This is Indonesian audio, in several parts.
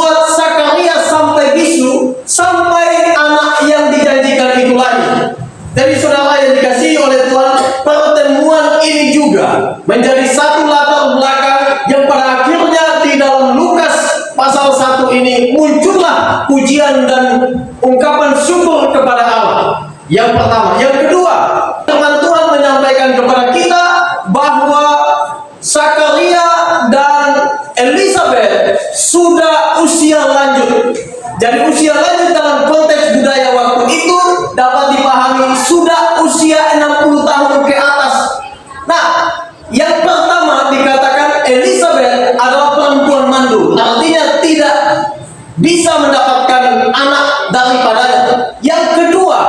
membuat Zakaria sampai bisu, sampai anak yang dijanjikan itu lahir. Jadi saudara yang dikasihi oleh Tuhan, pertemuan ini juga menjadi satu latar belakang yang pada akhirnya di dalam Lukas pasal 1 ini muncullah pujian dan ungkapan syukur kepada Allah. Yang pertama. Yang kedua, firman Tuhan menyampaikan kepada kita bahwa Zakaria dan Elizabeth sudah usia lanjut. Jadi usia lanjut dalam konteks budaya waktu itu dapat dipahami sudah usia 60 tahun ke atas. Nah, yang pertama dikatakan Elizabeth adalah perempuan mandul, artinya tidak bisa mendapatkan anak daripadanya. Yang kedua,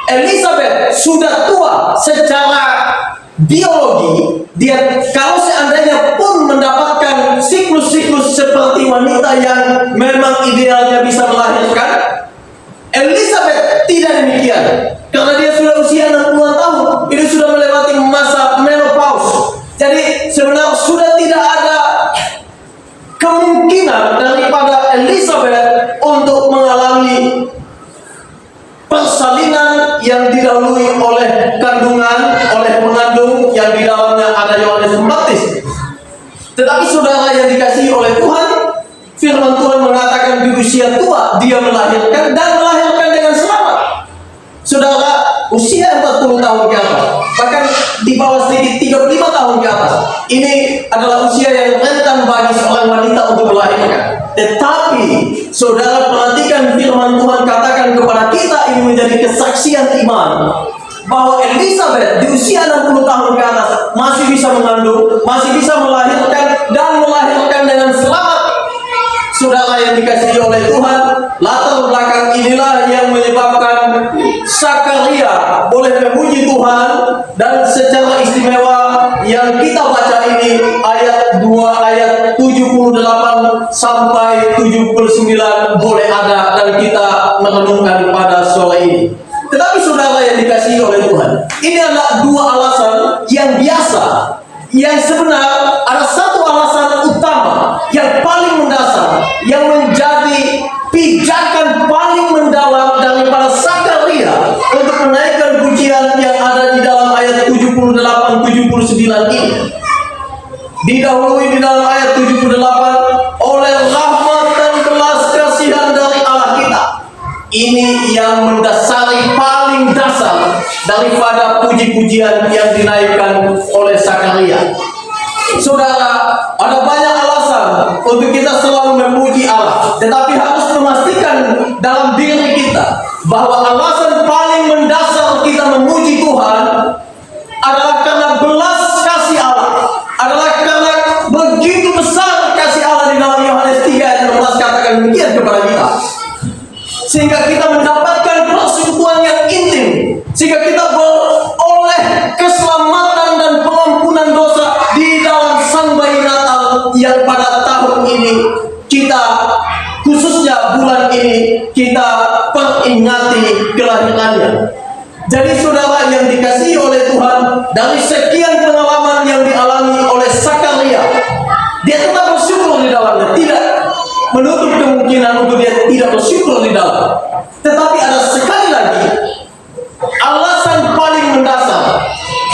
Elizabeth sudah tua secara biologi. Dia kalau seandainya pun mendapatkan siklus-siklus seperti wanita yang memang idealnya bisa melahirkan, Elizabeth tidak demikian. Karena dia sudah usia 60 tahun, ini sudah melewati masa menopause. Jadi sebenarnya sudah tidak ada kemungkinan daripada Elizabeth untuk mengalami persalinan yang didahului oleh kandungan, oleh pengandung yang di dalamnya ada Yohanes Pembaptis. Tetapi saudara yang dikasihi oleh Tuhan, firman Tuhan mengatakan di usia tua dia melahirkan dan melahirkan dengan selamat. Saudara, usia 40 tahun ke atas, bahkan di bawah sedikit 35 tahun ke atas, ini adalah usia yang rentan bagi seorang wanita untuk melahirkan. Tetapi saudara perhatikan firman Tuhan katakan kepada kita, ini menjadi kesaksian iman bahwa Elizabeth di usia 60 tahun ke atas masih bisa mengandung, masih bisa melahirkan dan melahirkan dengan selamat. Saudara yang dikasihi oleh Tuhan, latar belakang inilah yang menyebabkan Zakaria boleh memuji Tuhan, dan secara istimewa yang kita baca ini ayat 2 ayat 78 sampai 79 boleh ada dan kita merenungkan pada sore ini. Tetapi saudara yang dikasihi oleh Tuhan, ini adalah dua alasan yang biasa. Yang sebenarnya ada satu alasan utama yang paling mendasar, yang menjadi pijakan paling mendalam daripada Zakaria untuk menaikkan pujian yang ada di dalam ayat 78-79 ini. Didahului di dalam ayat 78 oleh rahmat dan belas kasihan dari Allah kita. Ini yang mendasari paling dasar daripada puji-pujian yang dinaikkan oleh Zakaria. Saudara, ada banyak alasan untuk kita selalu memuji Allah, tetapi harus memastikan dalam diri kita bahwa alasan paling mendasar kita memuji Tuhan adalah karena belas kasih Allah, adalah karena begitu besar kasih Allah di dalam Yohanes 3 ayat 16 katakan demikian kepada kita, sehingga kita mendapatkan persekutuan yang intim, sehingga kita beroleh keselamatan dan pengampunan dosa di dalam Sang Bayi Natal yang pada tahun ini kita, khususnya bulan ini, kita peringati kelahirannya. Jadi saudara yang dikasihi oleh Tuhan, dari sekian pengalaman yang dialami oleh Zakaria, dia tetap bersyukur di dalamnya, tidak menutup kemungkinan untuk dia tidak bersyukur di dalam. Tetapi ada sekali lagi alasan paling mendasar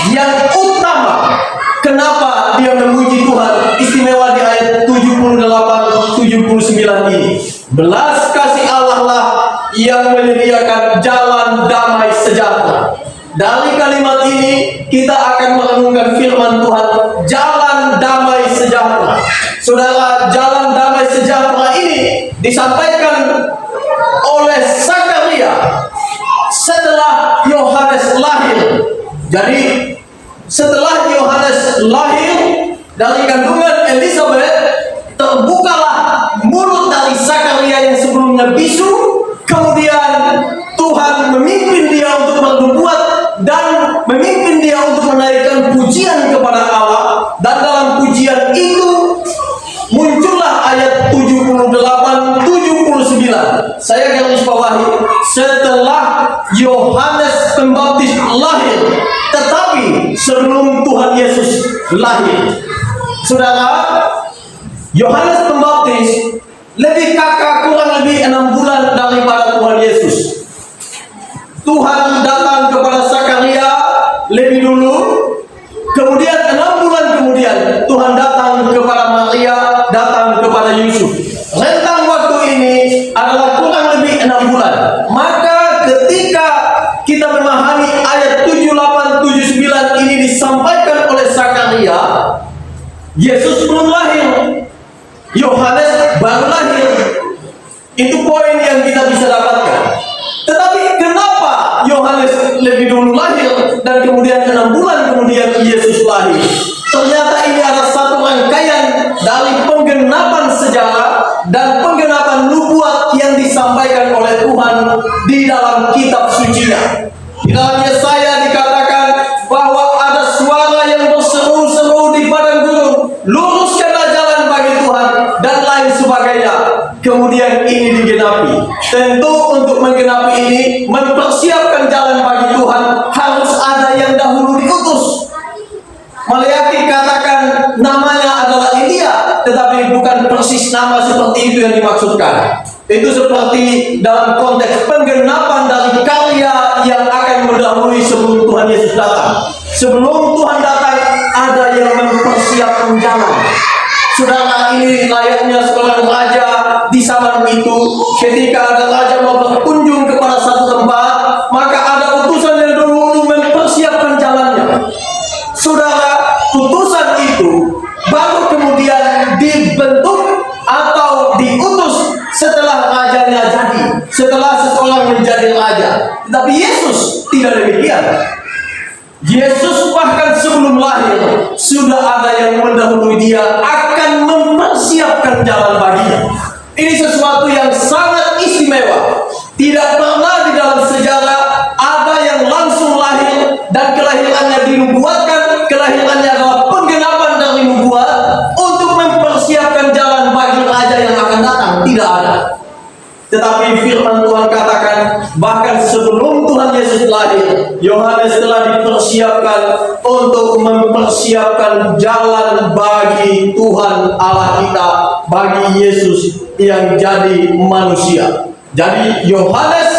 yang utama kenapa dia memuji Tuhan, istimewa di ayat 78-79 ini. Belas kasih Allah lah yang menyediakan jalan damai sejahtera. Dari kalimat ini kita akan merenungkan firman Tuhan, jalan damai sejahtera. Saudara, jalan damai sejahtera ini disampaikan oleh Zakaria setelah Yohanes lahir. Jadi setelah Yohanes lahir dari kandungan Elizabeth, terbukalah mulut dari Zakaria yang sebelumnya bisu. Kemudian Tuhan memimpin dia untuk bernubuat dan memimpin dia untuk menaikkan pujian kepada Allah. Dan dalam pujian itu muncullah ayat 78-79. Saya garis bawahi, setelah Yohanes Pembaptis lahir, tetapi sebelum Tuhan Yesus lahir. Saudara, Yohanes Pembaptis lebih kakak kurang lebih 6 bulan daripada Tuhan Yesus. Tuhan datang kepada Zakaria lebih dulu, kemudian 6 bulan kemudian Tuhan datang kepada Maria, datang kepada Yusuf. Rentang waktu ini adalah kurang lebih 6 bulan. Maka ketika kita memahami ayat 7, 8, 7, 9 ini disampaikan oleh Zakaria, Yesus belum lahir, Yohanes baru lahir. Itu poin yang kita bisa dapatkan. Tetapi kenapa Yohanes lebih dulu lahir dan kemudian 6 bulan kemudian Yesus lahir? Ternyata ini adalah satu rangkaian dari penggenapan sejarah dan penggenapan nubuat yang disampaikan oleh Tuhan di dalam kitab suci-Nya. Di dalam Yesaya dikatakan bahwa ada suara yang berseru-seru di padang gunung, luruskanlah jalan bagi Tuhan, dan lain sebagainya. Kemudian ini digenapi. Tentu untuk menggenapi ini, mempersiapkan jalan bagi Tuhan, harus ada yang dahulu diutus. Maleakhi katakan namanya adalah Elia, tetapi bukan persis nama seperti itu yang dimaksudkan. Itu seperti dalam konteks penggenapan dari karya yang akan mendahului sebelum Tuhan Yesus datang. Sebelum Tuhan datang, ada yang mempersiapkan jalan. Saudara, ini layaknya seorang raja di zaman itu. Ketika ada raja mau berkunjung kepada satu tempat, maka ada utusan yang dulu mempersiapkan jalannya. Saudara, utusan itu baru kemudian dibentuk atau diutus setelah rajanya jadi, setelah seseorang menjadi raja. Tetapi Yesus tidak demikian. Yesus bahkan sebelum lahir sudah ada yang mendahului dia, akan mempersiapkan jalan baginya. Ini sesuatu yang sangat istimewa. Tidak pernah di dalam sejarah ada yang langsung lahir dan kelahirannya dinubuatkan. Kelahirannya adalah penggenapan dari nubuat untuk mempersiapkan jalan bagi raja yang akan datang. Tidak ada. Tetapi firman Tuhan katakan, bahkan sebelum Tuhan Yesus lahir, Yohanes telah dipersiapkan untuk mempersiapkan jalan bagi Tuhan Allah kita, bagi Yesus yang jadi manusia. Jadi Yohanes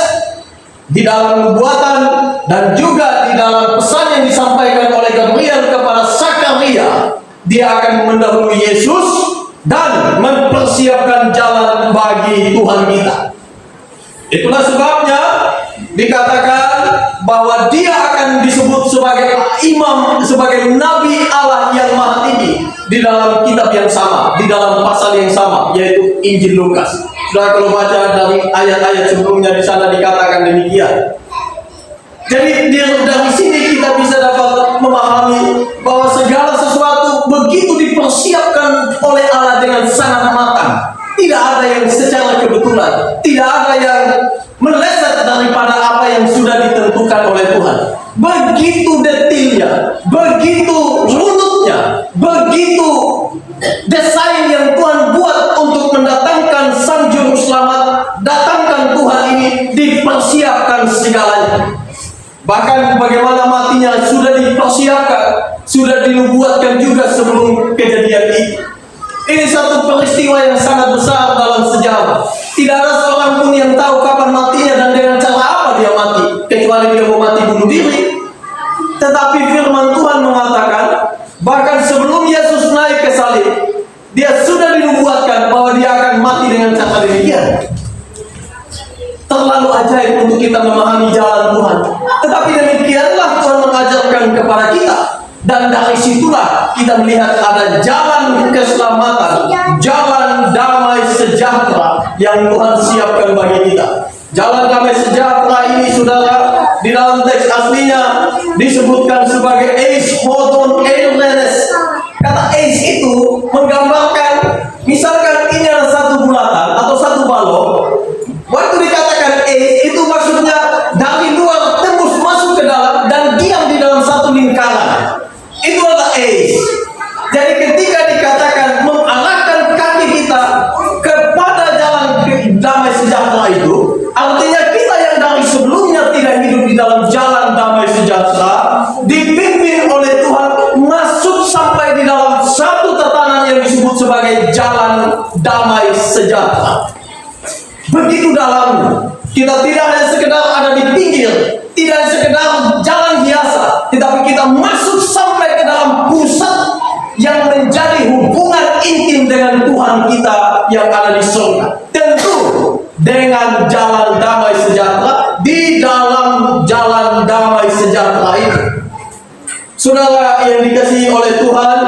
di dalam nubuatan dan juga di dalam pesan yang disampaikan oleh Gabriel kepada Zakaria, dia akan mendahului Yesus dan mempersiapkan jalan bagi Tuhan kita. Itulah sebabnya dikatakan bahwa dia akan disebut sebagai imam, sebagai nabi Allah yang maha tinggi di dalam kitab yang sama, di dalam pasal yang sama, yaitu Injil Lukas. Sudah kalau baca dari ayat-ayat sebelumnya, di sana dikatakan demikian. Jadi dari sini kita bisa dapat memahami bahwa segala sesuatu begitu dipersiapkan oleh Allah dengan sangat matang. Tidak ada yang secara kebetulan, tidak ada yang meleset daripada apa yang sudah ditentukan oleh Tuhan. Begitu detailnya, begitu runutnya, begitu desain yang Tuhan buat untuk mendatangkan Sang Juru Selamat, datangkan Tuhan ini, dipersiapkan segalanya. Bahkan bagaimana matinya sudah dipersiapkan, sudah dinubuatkan juga sebelum kejadian itu. Ini satu peristiwa yang sangat besar dalam sejarah. Tidak ada seorang pun yang tahu kapan matinya dan dengan cara apa dia mati, kecuali dia mau mati bunuh diri. Tetapi firman Tuhan mengatakan, bahkan sebelum Yesus naik ke salib, dia sudah dinubuatkan bahwa dia akan mati dengan cara demikian. Terlalu ajaib untuk kita memahami jalan Tuhan. Tetapi demikianlah Tuhan mengajarkan kepada kita. Dan dari situlah kita melihat ada jalan keselamatan, jalan damai sejahtera yang Tuhan siapkan bagi kita. Jalan damai sejahtera ini, saudara, di dalam teks aslinya disebutkan sebagai Eis Hodon Eilenes. Kata Eis itu menggambarkan, misalkan ini adalah satu bulatan atau satu balok. Waktu dikatakan Eis itu maksudnya dari luar tembus masuk ke dalam dan diam di dalam satu lingkaran. Itu adalah Eis. Jadi ketika dikatakan mengarahkan kaki kita kepada jalan damai sejahtera itu, artinya kita yang dari sebelumnya tidak hidup di dalam jalan damai sejahtera, dipimpin oleh Tuhan masuk sampai di dalam satu tatanan yang disebut sebagai jalan damai sejahtera. Begitu dalamnya. Kita tidak hanya sekedar ada di pinggir, tidak sekedar jalan biasa, tetapi kita masuk sampai ke dalam pusat yang menjadi hubungan intim dengan Tuhan kita yang ada di surga. Tentu dengan jalan damai sejahtera, di dalam jalan damai sejahtera itu. Saudara yang dikasihi oleh Tuhan,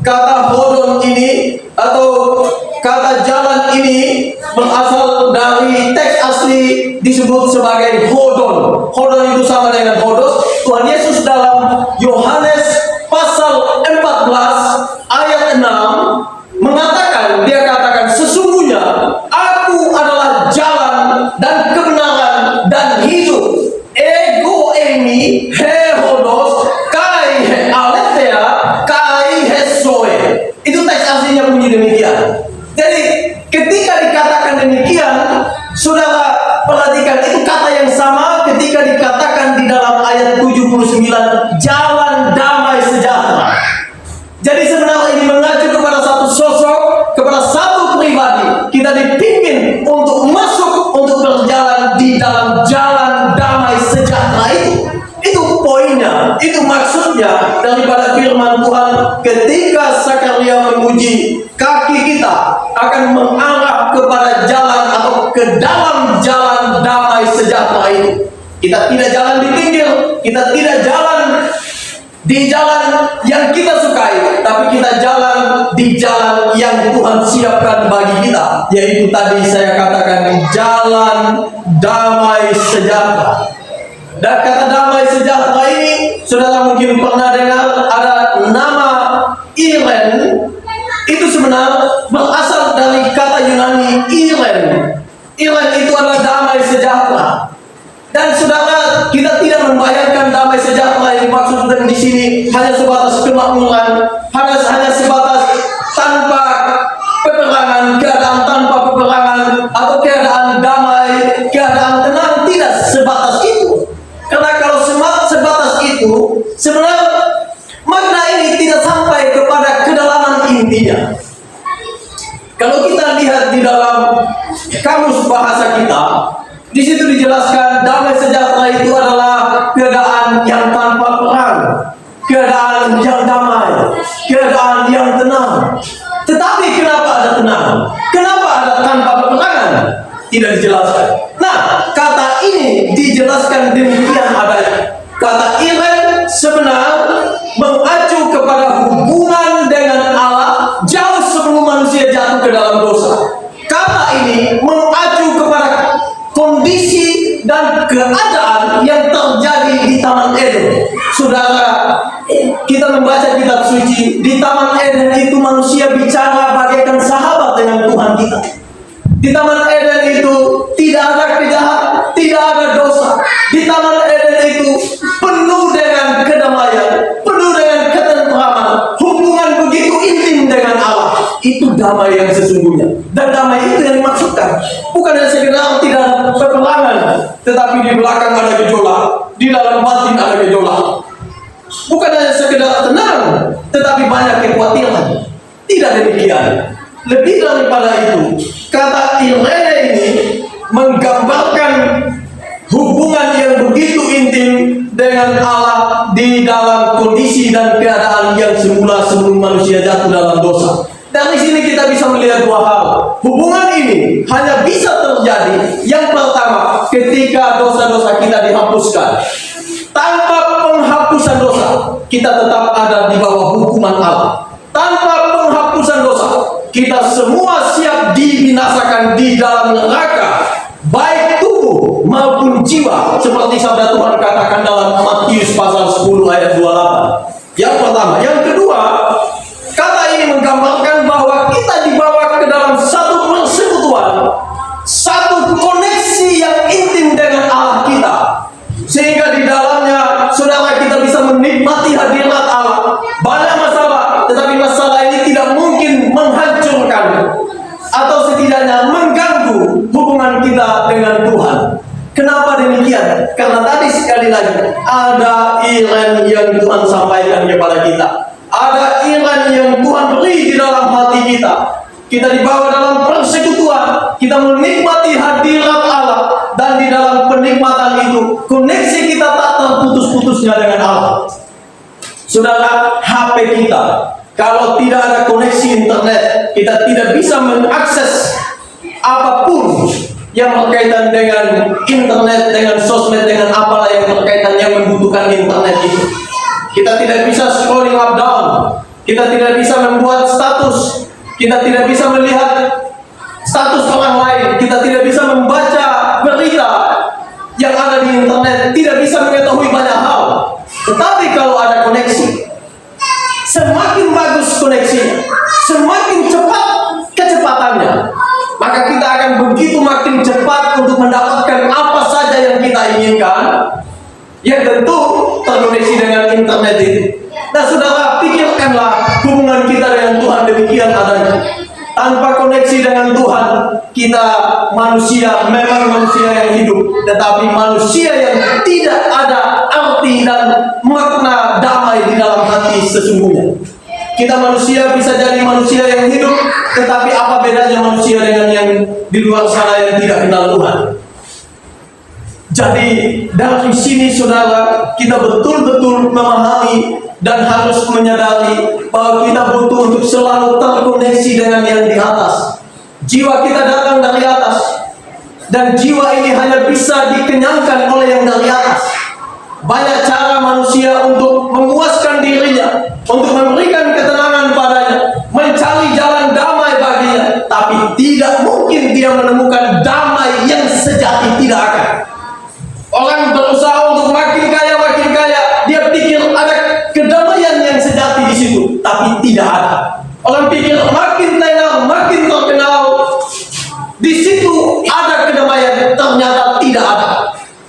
kata hodon ini atau kata jalan ini berasal dari teks asli disebut sebagai hodon. Hodon itu sama dengan hodos. Tuhan Yesus dalam Yohanes pasal 14 ayat 6 mengatakan, dia katakan, sesungguhnya aku adalah jalan dan kebenaran dan hidup. Ego emi he hodos kai he aletheia kai he zoe. Itu teks aslinya bunyi demikian. Jadi ketika dikatakan demikian, saudara perhatikan, itu kata yang sama ketika dikatakan di dalam ayat 79, jalan damai sejahtera. Jadi sebenarnya ini mengacu kepada satu sosok, kepada satu pribadi. Kita dipimpin untuk masuk, untuk berjalan di dalam jalan damai sejahtera itu. Itu poinnya, itu maksudnya daripada firman Tuhan ketika Zakaria memuji, kaki kita akan mengarah kepada jalan atau ke dalam jalan damai sejahtera itu. Kita tidak jalan di pinggir, kita tidak jalan di jalan yang kita sukai, tapi kita jalan di jalan yang Tuhan siapkan bagi kita, yaitu tadi saya katakan jalan damai sejahtera. Dan kata damai sejahtera ini, saudara mungkin pernah dengar ada nama Iren. Itu sebenarnya berasal dari kata Yunani Iren. Iren itu adalah damai sejahtera. Dan saudara, kita tidak membayangkan damai sejahtera yang dimaksudkan di sini hanya sebatas kemakmuran, hanya sebatas tanpa peperangan, keadaan tanpa peperangan, atau keadaan damai, keadaan tenang. Tidak sebatas itu. Karena kalau sebatas itu, sebenarnya makna ini tidak sampai kepada kedalaman intinya. Kalau kita lihat di dalam kamus bahasa kita, di situ dijelaskan damai sejahtera itu adalah keadaan yang tanpa perang, keadaan yang damai, keadaan yang tenang. Tetapi kenapa ada tenang? Kenapa ada tanpa peperangan? Tidak dijelaskan. Nah, kata ini dijelaskan demikian adanya. Kata Iren sebenarnya mengacu kepada hubungan dengan Allah jauh sebelum manusia jatuh ke dalam dosa. Kata ini mengacu kepada kondisi dan keadaan yang terjadi di Taman Eden. Saudara, kita membaca kitab suci, di Taman Eden itu manusia bicara bagaikan sahabat dengan Tuhan kita. Di Taman Eden itu tidak ada kejahatan, tidak ada dosa. Di Taman Eden itu penuh dengan kedamaian, penuh dengan ketentraman, hubungan begitu intim dengan Allah. Itu damai yang sesungguhnya. Dan damai itu yang dimaksudkan bukan hanya sekedar tidak ada peperangan, tetapi di belakang ada gejolak, di dalam batin ada gejolak. Bukan hanya sekedar tenang, tetapi banyak kekhawatiran. Tidak demikian. Lebih daripada itu, kata Irene ini menggambarkan hubungan yang begitu intim dengan Allah di dalam kondisi dan keadaan yang semula sebelum manusia jatuh dalam dosa. Dari sini kita bisa melihat dua hal. Hubungan ini hanya bisa terjadi, yang pertama, ketika dosa-dosa kita dihapuskan. Tanpa penghapusan dosa, kita tetap ada di bawah hukuman Allah. Tanpa penghapusan dosa, kita semua siap dibinasakan di dalam neraka, baik tubuh maupun jiwa, seperti sabda Tuhan katakan dalam Matius pasal 10 ayat 28. Yang pertama. Yang kedua, kata ini menggambarkan bahwa kita dibawa ke dalam satu persekutuan, satu koneksi yang intim dengan Allah kita, sehingga di dalamnya saudara kita bisa menikmati hadirat Allah. Banyak masalah, tetapi masalah ini tidak mungkin menghancurkan atau setidaknya mengganggu hubungan kita dengan Tuhan. Kenapa demikian? Karena tadi sekali lagi ada Iren yang Tuhan sampaikan kepada kita. ada iman yang Tuhan beri di dalam hati kita. Kita dibawa dalam persekutuan, kita menikmati hadirat Allah, dan di dalam penikmatan itu koneksi kita tak terputus-putusnya dengan Allah. Saudara, HP kita kalau tidak ada koneksi internet, kita tidak bisa mengakses apapun yang berkaitan dengan internet, dengan sosmed, dengan apalah yang berkaitan yang membutuhkan internet itu. Kita tidak bisa scrolling up down, kita tidak bisa membuat status, kita tidak bisa melihat status orang lain, kita tidak bisa membaca berita yang ada di internet, tidak bisa mengetahui banyak hal. Tetapi kalau ada koneksi, semakin bagus koneksinya, semakin cepat kecepatannya, maka kita akan begitu makin cepat untuk mendapatkan apa saja yang kita inginkan, yang tentu terkoneksi dengan internet itu. Nah saudara, pikirkanlah hubungan kita dengan Tuhan demikian adanya. Tanpa koneksi dengan Tuhan, kita manusia, memang manusia yang hidup, tetapi manusia yang tidak ada arti dan makna damai di dalam hati sesungguhnya. Kita manusia bisa jadi manusia yang hidup, tetapi apa bedanya manusia dengan yang di luar sana yang tidak kenal Tuhan? Jadi dari sini saudara, kita betul-betul memahami dan harus menyadari bahwa kita butuh untuk selalu terkoneksi dengan yang di atas. Jiwa kita datang dari atas, dan jiwa ini hanya bisa dikenyangkan oleh yang dari atas. Banyak cara manusia untuk memuaskan dirinya, untuk memberikan ketenangan padanya, mencari jalan damai baginya, tapi tidak mungkin dia menemukan damai yang sejati, tidak akan. Orang berusaha untuk makin kaya, dia pikir ada kedamaian yang sejati di situ, tapi tidak ada. Orang pikir makin tenar, makin terkenal, di situ ada kedamaian, ternyata tidak ada.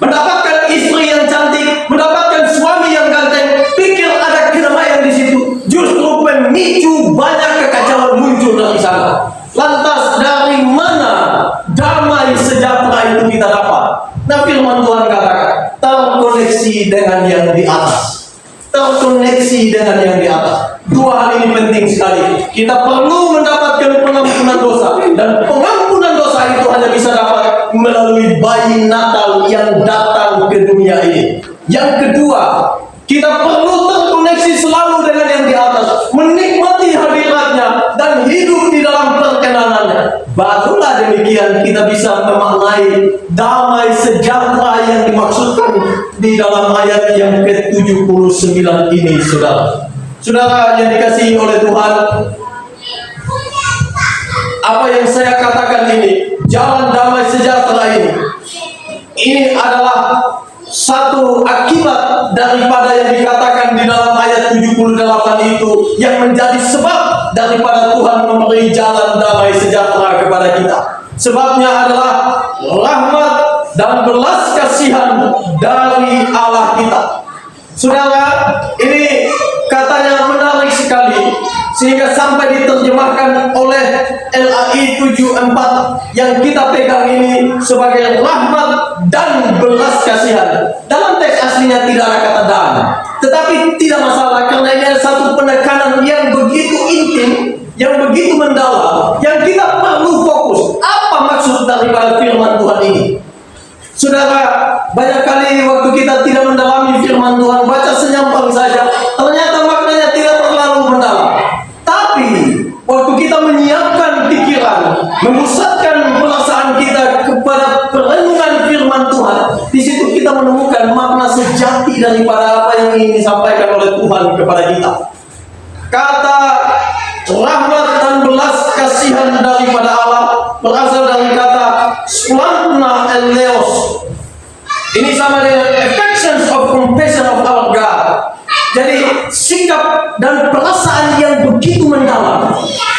Mendapatkan istri yang cantik, mendapatkan suami yang ganteng, pikir ada kedamaian di situ, justru memicu banyak kekacauan muncul dari sana. Lantas dari mana damai sejahtera itu kita dapat? Nah, firman Tuhan katakan, terkoneksi dengan yang di atas. Terkoneksi dengan yang di atas. Dua hal ini penting sekali. Kita perlu mendapatkan pengampunan dosa, dan pengampunan dosa itu hanya bisa dapat melalui bayi Natal yang datang ke dunia ini. Yang kedua, kita perlu terkoneksi selalu dengan yang di atas, menikmati hadiratnya dan hidup di dalam perkenanannya. Barulah demikian kita bisa memaknai damai sejahtera yang dimaksudkan di dalam ayat yang ke-79 ini, saudara. Saudara yang dikasihi oleh Tuhan, apa yang saya katakan ini, jalan damai sejahtera ini adalah satu akibat daripada yang dikatakan di dalam ayat 78 itu, yang menjadi sebab daripada Tuhan memberi jalan damai sejahtera kepada kita. Sebabnya adalah rahmat dan belas kasihan dari Allah kita. Saudara, ini katanya menarik sekali, sehingga sampai diterjemahkan oleh LAI 74 yang kita pegang ini sebagai rahmat dan belas kasihan. Dalam teks aslinya tidak ada kata dan, tetapi tidak masalah, karena ini ada satu penekanan yang begitu intim, yang begitu mendalam, yang kita perlu fokus. Apa maksud daripada firman Tuhan ini? Saudara, banyak kali waktu kita tidak mendalami firman Tuhan, baca senyampang saja, ternyata maknanya tidak terlalu mendalam. Tapi waktu kita menyiapkan pikiran, memusatkan perasaan kita kepada perenungan firman Tuhan, di situ kita menemukan makna sejati daripada apa yang ingin disampaikan oleh Tuhan kepada kita. Kata rahmat dan belas kasihan daripada Allah berasal dari kata splantna eleos. Ini sama dengan affections of compassion of our God. Jadi sikap dan perasaan yang begitu mendalam,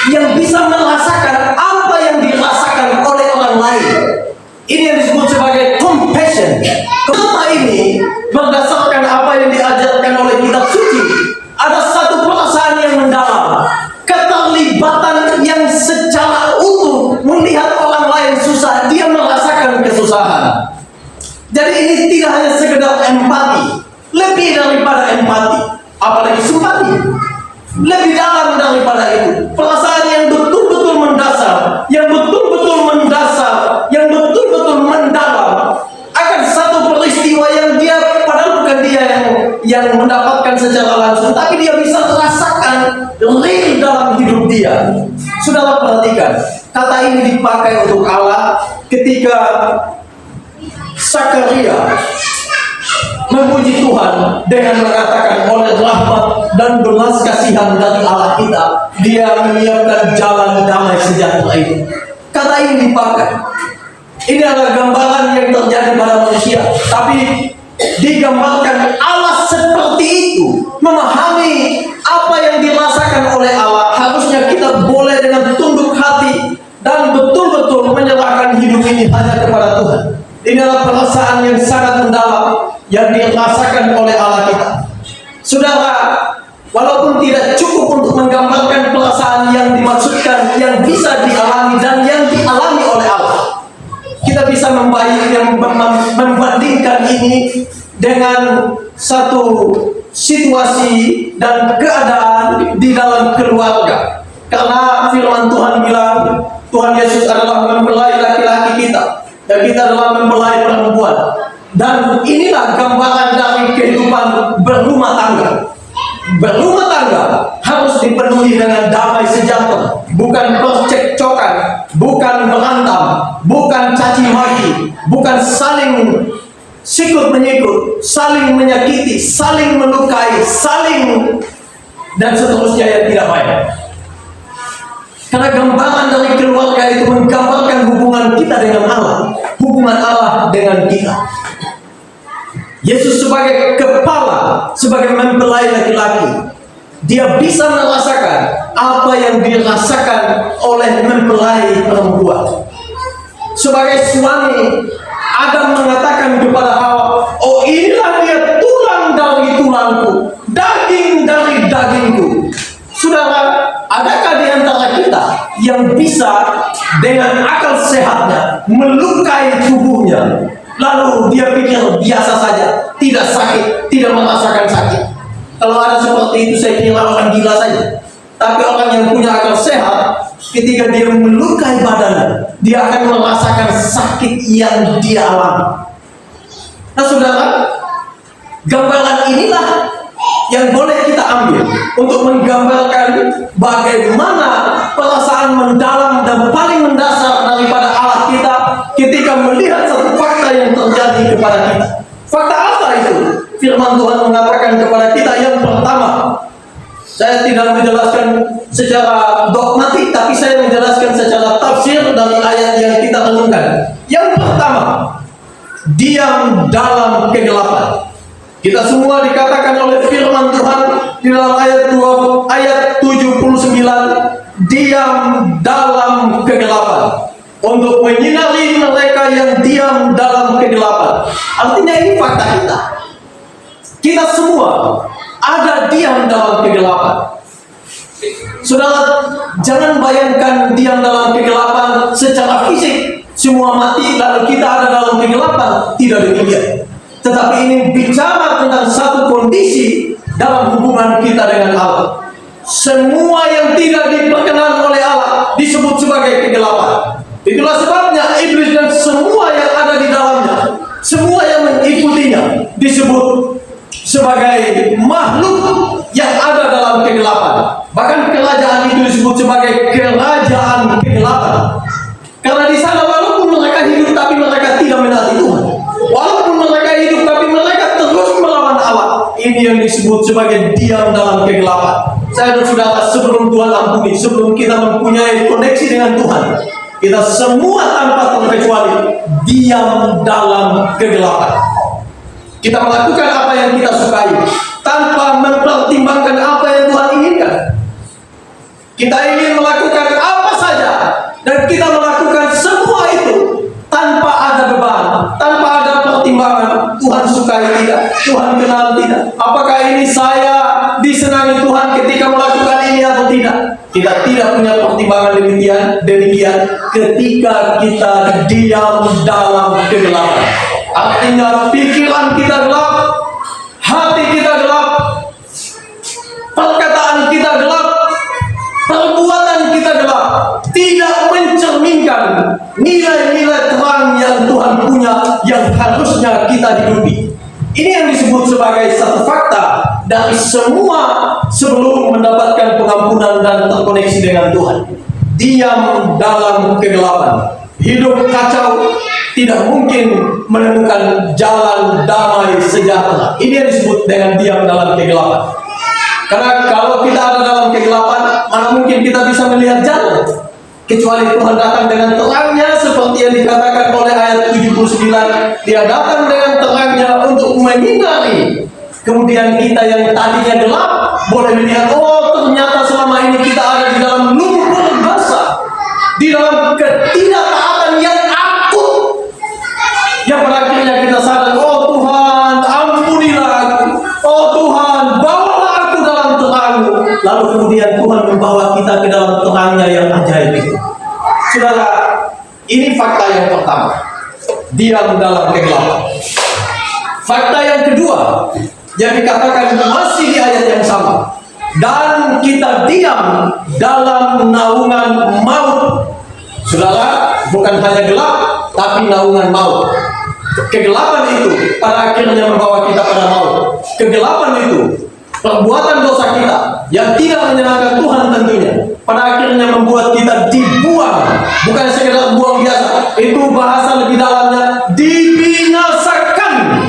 yang bisa merasakan apa yang dirasakan oleh orang lain. Ini yang disebut sebagai compassion. Kata ini berdasarkan apa yang diajarkan oleh kitab suci. Ada satu perasaan yang mendalam, keterlibatan yang secara utuh melihat orang lain susah, dia merasakan kesusahan. Jadi ini tidak hanya sekedar empati, lebih daripada empati, apalagi simpati. Lebih dalam daripada itu, perasaan yang betul-betul mendasar, yang betul-betul mendasar, yang betul-betul mendalam akan satu peristiwa yang dia, padahal bukan dia yang mendapatkan secara langsung, tapi dia bisa merasakan real dalam hidup dia. Saudara perhatikan, kata ini dipakai untuk Allah ketika Zakaria memuji Tuhan dengan mengatakan, oleh rahmat dan belas kasihan dari Allah kita, dia menyiapkan jalan damai sejahtera itu. Kata ini dipakai. Ini adalah gambaran yang terjadi pada manusia, tapi digambarkan Allah seperti itu, memahami apa yang dirasakan oleh Allah. Harusnya kita boleh dengan tunduk hati dan betul-betul menyerahkan hidup ini hanya kepada Tuhan. Ini adalah perasaan yang sangat mendalam yang dirasakan oleh Allah kita. Saudara, walaupun tidak cukup untuk menggambarkan perasaan yang dimaksudkan, yang bisa dialami dan yang dialami oleh Allah, kita bisa membandingkan ini dengan satu situasi dan keadaan di dalam keluarga. Karena firman Tuhan bilang, Tuhan Yesus adalah mempelai laki-laki kita, dan kita adalah mempelai perempuan. Dan inilah gambaran dari kehidupan berumah tangga. Berumah tangga harus dipenuhi dengan damai sejahtera, bukan percekcokan, bukan berantem, bukan caci maki, bukan saling sikut menyikut, saling menyakiti, saling melukai, saling dan seterusnya yang tidak baik. Karena gambaran dari keluarga itu menggambarkan hubungan kita dengan Allah, hubungan Allah dengan kita. Yesus sebagai kepala, sebagai mempelai laki-laki, dia bisa merasakan apa yang dirasakan oleh mempelai perempuan. Sebagai suami, Adam mengatakan kepada Hawa, oh inilah dia tulang dari tulangku, daging dari dagingku. Saudara, adakah di antara kita yang bisa dengan akal sehatnya melukai tubuhnya, lalu dia pikir biasa saja, tidak sakit, tidak merasakan sakit? Kalau ada seperti itu, saya kira orang gila saja. Tapi orang yang punya akal sehat, ketika dia melukai badannya, dia akan merasakan sakit yang dia alami. Nah saudara, gambaran inilah yang boleh kita ambil untuk menggambarkan bagaimana perasaan mendalam dan paling mendasar daripada Allah kita ketika melihat satu fakta yang terjadi kepada kita. Fakta apa itu? Firman Tuhan mengatakan kepada kita yang pertama. Saya tidak menjelaskan secara dogmatik, tapi saya menjelaskan secara tafsir dari ayat yang kita renungkan. Yang pertama, diam dalam kegelapan. Kita semua dikatakan oleh firman Tuhan di dalam ayat 79, diam dalam kegelapan, untuk menyinari mereka yang diam dalam kegelapan. Artinya ini fakta kita. Kita semua ada diam dalam kegelapan. Saudara, jangan bayangkan diam dalam kegelapan secara fisik, semua mati lalu kita ada dalam kegelapan. Tidak demikian. Tetapi ini bicara tentang satu kondisi dalam hubungan kita dengan Allah. Semua yang tidak diperkenan oleh Allah disebut sebagai kegelapan. Itulah sebabnya iblis dan semua yang ada di dalamnya, semua yang mengikutinya disebut sebagai makhluk yang ada dalam kegelapan. Bahkan kerajaan itu disebut sebagai kerajaan kegelapan. Karena di sana walaupun mereka hidup tapi mereka tidak menaati Tuhan. Walaupun mereka hidup tapi mereka terus melawan Allah. Ini yang disebut sebagai diam dalam kegelapan. Saya dan saudara, sebelum Tuhan ampuni, sebelum kita mempunyai koneksi dengan Tuhan, kita semua tanpa terkecuali diam dalam kegelapan. Kita melakukan apa yang kita sukai tanpa mempertimbangkan apa yang Tuhan inginkan. Kita ingin melakukan apa saja dan kita melakukan semua itu tanpa ada beban, tanpa ada pertimbangan. Tuhan sukai tidak, Tuhan kenal tidak, apakah ini saya disenangi Tuhan ketika melakukan ini atau tidak. Kita tidak punya pertimbangan demikian ketika kita diam dalam kegelapan. Artinya pikiran kita gelap, hati kita gelap, perkataan kita gelap, tidak mencerminkan nilai-nilai terang yang Tuhan punya yang harusnya kita hidupi. Ini yang disebut sebagai satu fakta dari semua sebelum mendapatkan pengampunan dan terkoneksi dengan Tuhan. Diam dalam kegelapan, hidup kacau, tidak mungkin menemukan jalan damai sejahtera. Ini yang disebut dengan diam dalam kegelapan. Karena kalau kita ada dalam kegelapan, mana mungkin kita bisa melihat jalan, kecuali Tuhan datang dengan terangnya, seperti yang dikatakan oleh ayat 79. Dia datang dengan terangnya untuk menyinari. Kemudian kita yang tadinya gelap boleh melihat, oh ternyata selama ini kita ada di dalam lumpur basah, di dalam ketidaktaatan yang akut, yang pada akhirnya kita sadar, oh Tuhan ampunilah aku, oh Tuhan bawalah aku dalam terang-Mu. Lalu kemudian Tuhan membawa kita ke dalam terangnya yang ajaib itu. Saudara, ini fakta yang pertama, diam dalam kegelapan. Fakta yang kedua yang dikatakan masih di ayat yang sama, dan kita diam dalam naungan maut. Saudara, bukan hanya gelap, tapi naungan maut. Kegelapan itu pada akhirnya membawa kita pada maut. Kegelapan itu, perbuatan dosa kita yang tidak menyenangkan Tuhan tentunya, pada akhirnya membuat kita dibuang. Bukan sekedar buang biasa, itu bahasa lebih dalamnya, dibinasakan.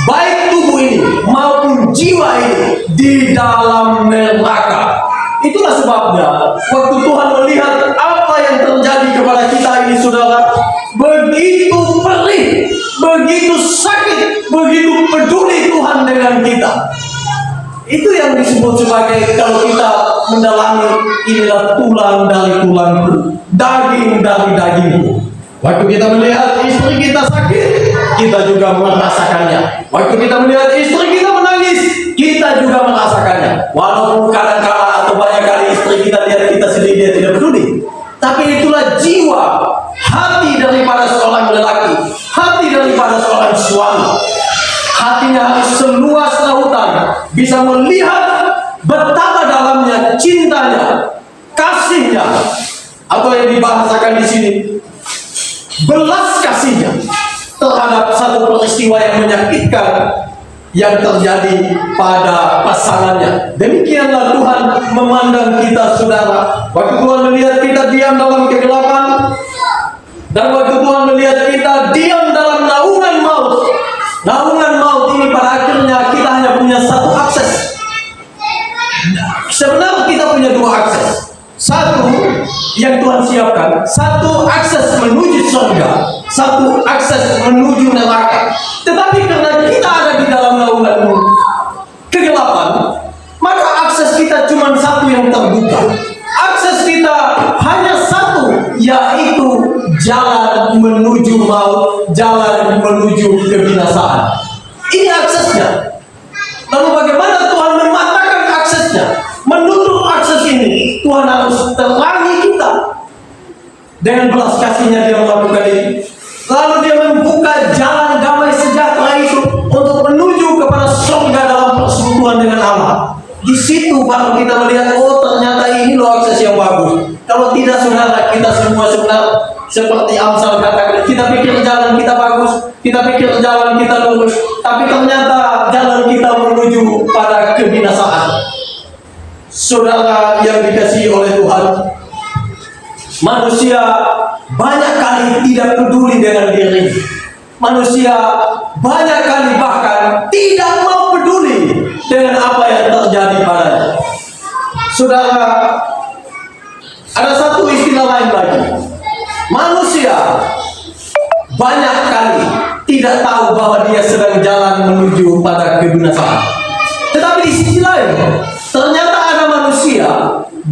Baik tubuh ini maupun jiwa ini di dalam neraka. Itulah sebabnya waktu Tuhan melihat apa yang terjadi kepada kita ini, saudara, begitu perih, begitu sakit, begitu peduli Tuhan dengan kita. Itu yang disebut sebagai, kalau kita mendalami, inilah tulang dari tulangku, daging dari dagingku. Waktu kita melihat istri kita sakit, kita juga merasakannya. Waktu kita melihat istri kita menangis, kita juga merasakannya. Walaupun kadang-kadang atau banyak kali istri kita lihat kita sedih, dia tidak peduli. Tapi itulah jiwa, hati daripada seorang lelaki, hati daripada seorang suami. Hatinya harus seluas lautan, bisa melihat betapa dalamnya cintanya, kasihnya, atau yang dibahasakan di sini, belas kasihnya terhadap satu peristiwa yang menyakitkan yang terjadi pada pasangannya. Demikianlah Tuhan memandang kita, saudara. Waktu Tuhan melihat kita diam dalam kegelapan, dan waktu Tuhan melihat kita diam dalam naungan maut. Naungan maut ini pada akhirnya kita hanya punya satu akses. Sebenarnya kita punya dua akses. Satu yang Tuhan siapkan, satu akses menuju surga, satu akses menuju neraka. Tetapi karena kita ada di dalam naungan kegelapan, maka akses kita cuma satu yang terbuka. Akses kita hanya satu, yaitu jalan menuju maut, jalan menuju kebinasaan. Ini aksesnya. Lalu bagaimana Tuhan mematahkan aksesnya? Menutup akses ini, Tuhan harus terangi kita. Dengan belas kasihnya dia melakukan ini. Lalu dia membuka jalan damai sejahtera itu untuk menuju kepada surga dalam persekutuan dengan Allah. Di situ baru kita melihat, oh ternyata ini loh akses yang bagus. Kalau tidak, saudara, kita semua sebenarnya seperti Amsal katakan, kita pikir jalan kita bagus, kita pikir jalan kita lurus, tapi ternyata jalan kita menuju pada kebinasaan. Saudara yang dikasihi oleh Tuhan, manusia banyak kali tidak peduli dengan diri. Manusia banyak kali bahkan tidak mau peduli dengan apa yang terjadi padanya. Saudara, ada satu istilah lain lagi. Manusia banyak kali tidak tahu bahwa dia sedang jalan menuju pada kebinasaan. Tetapi di sisi lain, ternyata ada manusia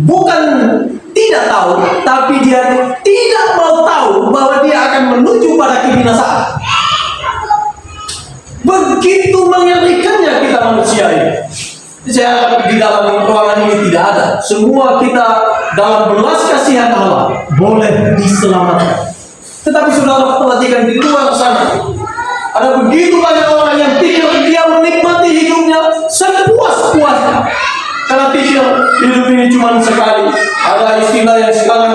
bukan tidak tahu, tapi dia tidak mau tahu bahwa dia akan menuju pada kebinasaan. Begitu mengerikannya kita manusia ini. Saya di dalam ruangan ini tidak ada. Semua kita dalam belas kasihan Allah boleh diselamatkan. Tetapi saudara perhatikan di luar sana, ada begitu banyak orang yang pikir dia menikmati hidupnya sepuas-puasnya. Karena pikir hidup ini cuma sekali. Ada istilah yang sekarang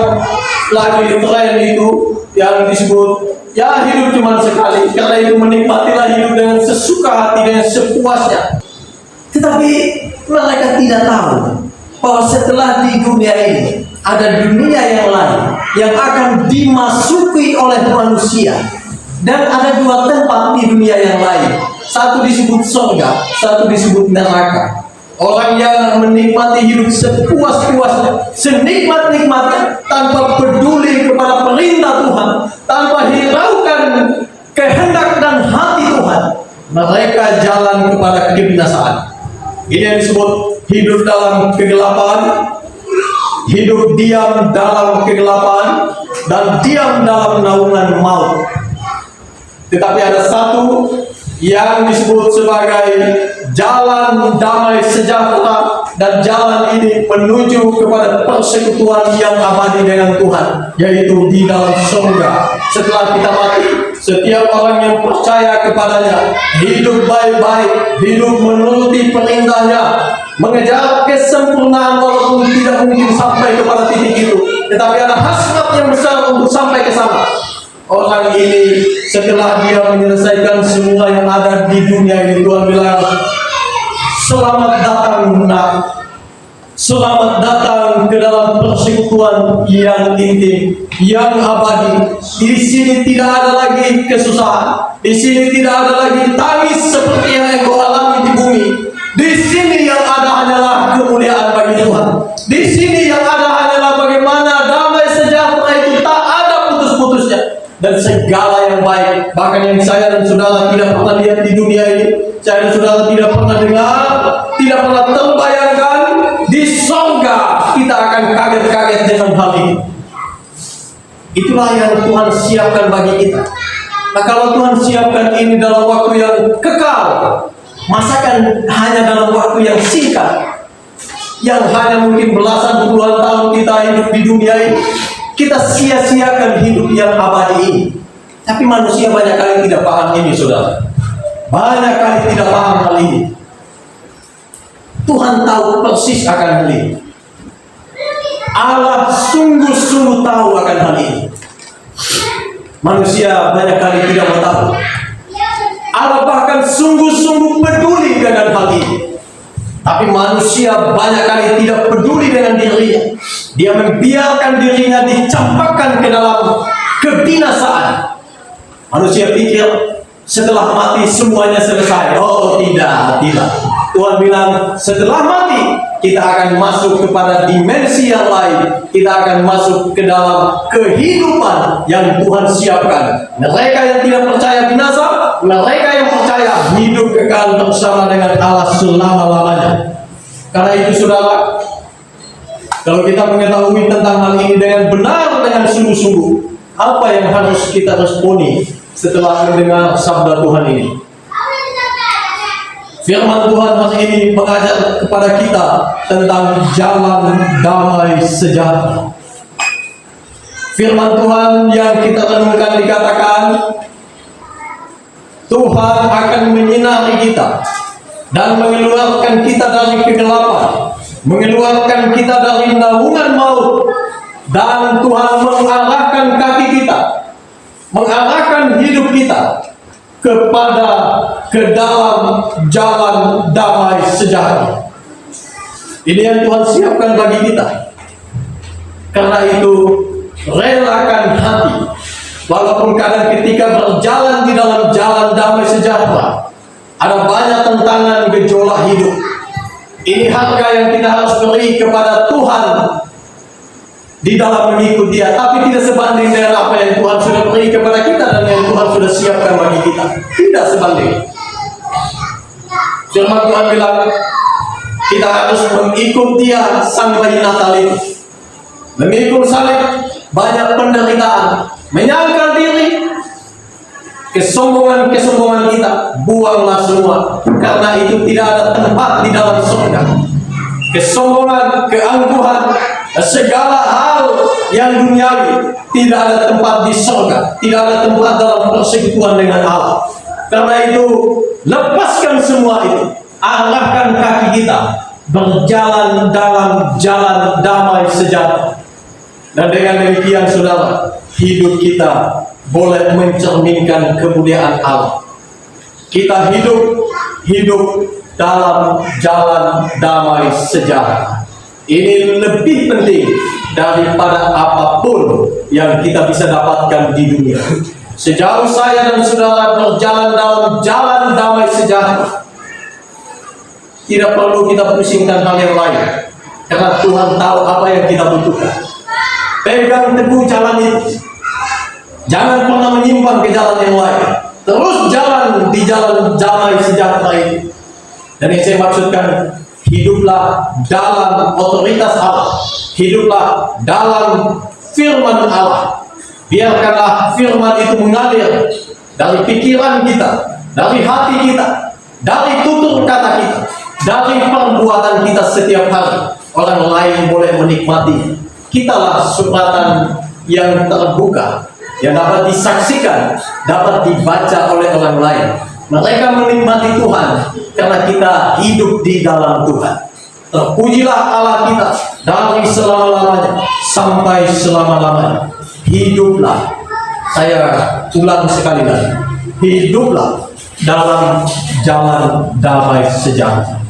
lagi tren itu yang disebut ya hidup cuma sekali, karena itu menikmatilah hidup dengan sesuka hati, dengan sepuasnya. Tetapi mereka tidak tahu bahwa setelah di dunia ini ada dunia yang lain yang akan dimasuki oleh manusia, dan ada dua tempat di dunia yang lain. Satu disebut surga, satu disebut neraka. Orang yang menikmati hidup sepuas-puasnya, senikmat-nikmatnya, tanpa peduli kepada perintah Tuhan, tanpa hiraukan kehendak dan hati Tuhan, mereka jalan kepada kebinasaan. Ini yang disebut hidup dalam kegelapan, hidup diam dalam kegelapan, dan diam dalam naungan maut. Tetapi ada satu yang disebut sebagai jalan damai sejahtera, dan jalan ini menuju kepada persekutuan yang abadi dengan Tuhan, yaitu di dalam surga. Setelah kita mati, setiap orang yang percaya kepadanya hidup baik-baik, hidup menuruti perintahnya, mengejar kesempurnaan walaupun tidak mungkin sampai kepada titik itu, tetapi ada hasrat yang besar untuk sampai ke sana. Orang ini setelah dia menyelesaikan semua yang ada di dunia ini, Tuhan bilang, selamat datang nak, selamat datang ke dalam persekutuan yang intim, yang abadi. Di sini tidak ada lagi kesusahan, di sini tidak ada lagi tangis seperti yang engkau alami di bumi. Di sini yang ada hanyalah kemuliaan bagi Tuhan. Di sini yang ada hanyalah bagaimana damai sejahtera itu tak ada putus-putusnya, dan segala yang baik, bahkan yang saya dan saudara tidak pernah lihat di dunia ini, saya dan saudara tidak pernah dengar, tidak pernah terbayangkan, di surga kita akan kaget-kaget dengan hal ini. Itulah yang Tuhan siapkan bagi kita. Nah, kalau Tuhan siapkan ini dalam waktu yang kekal, masakan hanya dalam waktu yang singkat, yang hanya mungkin belasan puluhan tahun kita hidup di dunia ini, kita sia-siakan hidup yang abadi ini. Tapi manusia banyak kali tidak paham ini, saudara. Banyak kali tidak paham hal ini. Tuhan tahu persis akan hal ini. Allah sungguh-sungguh tahu akan hal ini. Manusia banyak kali tidak tahu. Allah bahkan sungguh-sungguh peduli dengan hal ini. Tapi manusia banyak kali tidak peduli dengan dirinya. Dia membiarkan dirinya dicampakkan ke dalam kebinasaan. Manusia pikir setelah mati semuanya selesai. Oh tidak. Tuhan bilang setelah mati kita akan masuk kepada dimensi yang lain. Kita akan masuk ke dalam kehidupan yang Tuhan siapkan. Mereka yang tidak percaya binasa, mereka yang percaya hidup kekal bersama dengan Allah selama-lamanya. Karena itu saudara, kalau kita mengetahui tentang hal ini dengan benar, dengan sungguh-sungguh, apa yang harus kita responi setelah mendengar sabda Tuhan ini? Firman Tuhan hari ini mengajar kepada kita tentang jalan damai sejahtera. Firman Tuhan yang kita renungkan dikatakan, Tuhan akan menyinari kita dan mengeluarkan kita dari kegelapan, mengeluarkan kita dari naungan maut, dan Tuhan mengarahkan kaki kita, mengarahkan hidup kita ke dalam jalan damai sejahtera. Ini yang Tuhan siapkan bagi kita. Karena itu relakan hati, walaupun kadang ketika berjalan di dalam jalan damai sejahtera ada banyak tantangan gejolak hidup. Ini harga yang kita harus beri kepada Tuhan di dalam mengikut Dia, tapi tidak sebanding dengan apa yang Tuhan sudah beri kepada kita dan yang Tuhan sudah siapkan bagi kita. Tidak sebanding. Firman Tuhan bilang kita harus mengikut Dia sang bayi Natal itu. Memikul salib, banyak penderitaan, menyangkal diri, kesombongan kita buanglah semua, karena itu tidak ada tempat di dalam surga. Kesombongan, keangkuhan, segala hal yang duniawi tidak ada tempat di surga, tidak ada tempat dalam persekutuan dengan Allah. Karena itu lepaskan semua itu, arahkan kaki kita berjalan dalam jalan damai sejahtera. Dan dengan demikian saudara, hidup kita boleh mencerminkan kemuliaan Allah. Kita hidup dalam jalan damai sejahtera. Ini lebih penting daripada apapun yang kita bisa dapatkan di dunia. Sejauh saya dan saudara berjalan dalam jalan damai sejahtera, tidak perlu kita pusingkan hal yang lain, karena Tuhan tahu apa yang kita butuhkan. Pegang teguh jalan itu, jangan pernah menyimpang ke jalan yang lain. Terus jalan di jalan damai sejahtera itu. Dan yang saya maksudkan, hiduplah dalam otoritas Allah, hiduplah dalam firman Allah. Biarkanlah firman itu mengalir dari pikiran kita, dari hati kita, dari tutur kata kita, dari perbuatan kita setiap hari. Orang lain boleh menikmati. Kitalah suratan yang terbuka, yang dapat disaksikan, dapat dibaca oleh orang lain. Mereka menikmati Tuhan karena kita hidup di dalam Tuhan. Terpujilah Allah kita dari selama-lamanya sampai selama-lamanya. Hiduplah, saya ulang sekali lagi, hiduplah dalam jalan damai sejahtera.